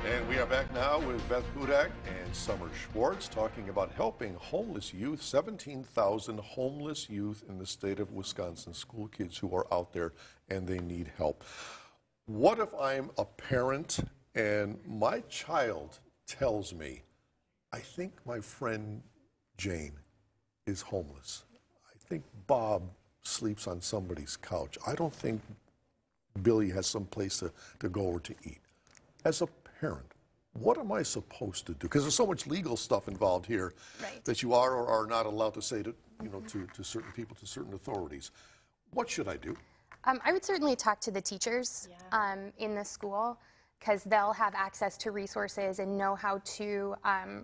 And we are back now with Beth Budak and Summer Schwartz talking about helping homeless youth, 17,000 homeless youth in the state of Wisconsin, school kids who are out there and they need help. What if I'm a parent and my child tells me, I think my friend Jane is homeless. I think Bob sleeps on somebody's couch. I don't think Billy has some place to go or to eat. As a parent, what am I supposed to do? Because there's so much legal stuff involved here that you are or are not allowed to say to, to certain people, to certain authorities. What should I do? I would certainly talk to the teachers in the school, because they'll have access to resources and know how to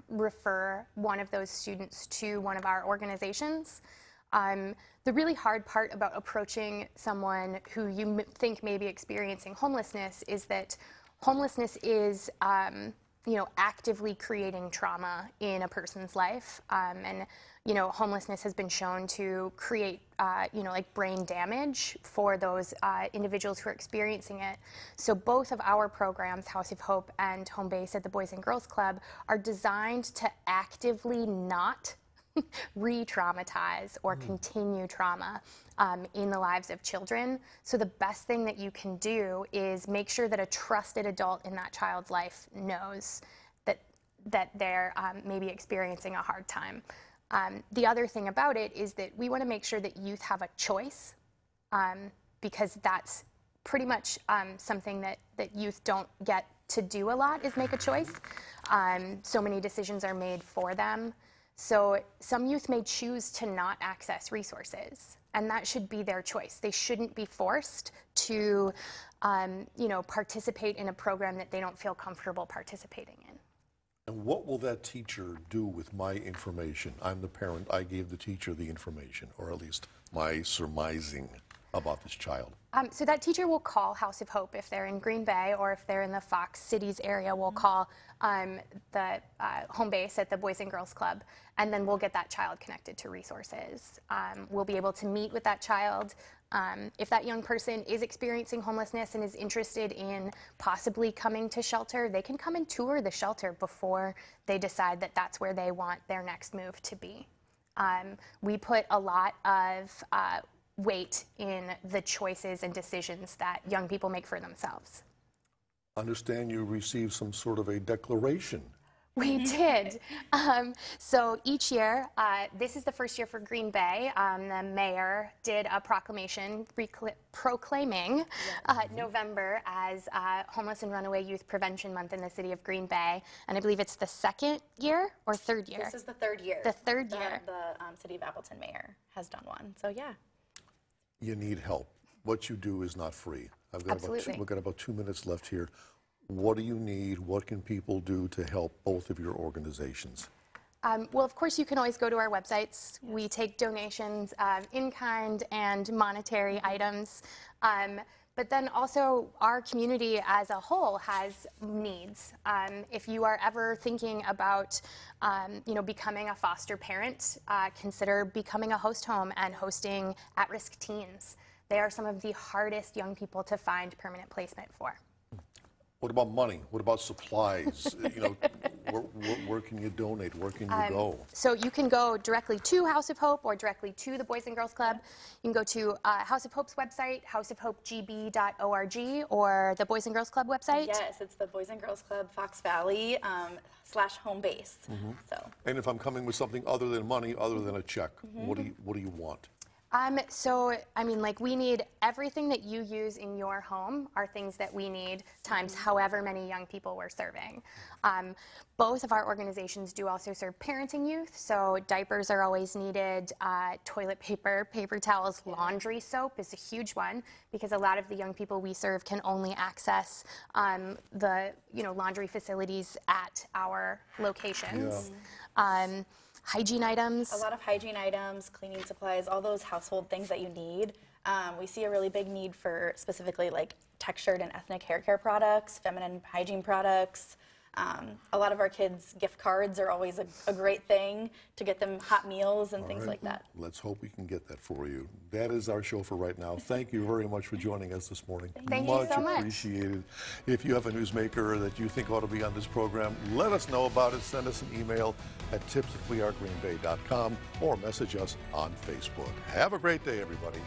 refer one of those students to one of our organizations. The really hard part about approaching someone who you think may be experiencing homelessness is that homelessness is, actively creating trauma in a person's life. And, homelessness has been shown to create, like brain damage for those individuals who are experiencing it. So both of our programs, House of Hope and Home Base at the Boys and Girls Club, are designed to actively not re-traumatize or continue trauma in the lives of children. So the best thing that you can do is make sure that a trusted adult in that child's life knows that they're maybe experiencing a hard time. The other thing about it is that we want to make sure that youth have a choice, because that's pretty much something that youth don't get to do a lot, is make a choice. So many decisions are made for them. So some youth may choose to not access resources, and that should be their choice. They shouldn't be forced to, participate in a program that they don't feel comfortable participating in. And what will that teacher do with my information? I'm the parent. I gave the teacher the information, or at least my surmising about this child. So that teacher will call House of Hope if they're in Green Bay, or if they're in the Fox Cities area, we'll call the home base at the Boys and Girls Club, and then we'll get that child connected to resources. We'll be able to meet with that child. If that young person is experiencing homelessness and is interested in possibly coming to shelter, they can come and tour the shelter before they decide that that's where they want their next move to be. We put a lot of weight in the choices and decisions that young people make for themselves. Understand you received some sort of a declaration. We did. So each year, this is the first year for Green Bay. The mayor did a proclamation proclaiming November as Homeless and Runaway Youth Prevention Month in the city of Green Bay. And I believe it's the second year or third year? This is the third year. The third year. The city of Appleton mayor has done one. So yeah. You need help. What you do is not free. We've got about 2 minutes left here. What do you need? What can people do to help both of your organizations? Well, of course, you can always go to our websites. We take donations of in-kind and monetary items. But then also our community as a whole has needs. If you are ever thinking about becoming a foster parent, consider becoming a host home and hosting at-risk teens. They are some of the hardest young people to find permanent placement for. What about money? What about supplies? Where can you donate? Where can you go? So you can go directly to House of Hope or directly to the Boys and Girls Club. You can go to House of Hope's website, houseofhopegb.org, or the Boys and Girls Club website. Yes, it's the Boys and Girls Club Fox Valley /home base. And if I'm coming with something other than money, other than a check, what do you want? So, we need everything that you use in your home are things that we need times however many young people we're serving. Both of our organizations do also serve parenting youth, so diapers are always needed, toilet paper, paper towels, laundry soap is a huge one, because a lot of the young people we serve can only access the laundry facilities at our locations. Hygiene items. A lot of hygiene items, cleaning supplies, all those household things that you need. We see a really big need for specifically like textured and ethnic hair care products, feminine hygiene products, A lot of our kids' gift cards are always a great thing to get them hot meals and things like that. Let's hope we can get that for you. That is our show for right now. Thank you very much for joining us this morning. Thank you so much. Appreciated. If you have a newsmaker that you think ought to be on this program, let us know about it. Send us an email at tips@wearegreenbay.com or message us on Facebook. Have a great day, everybody.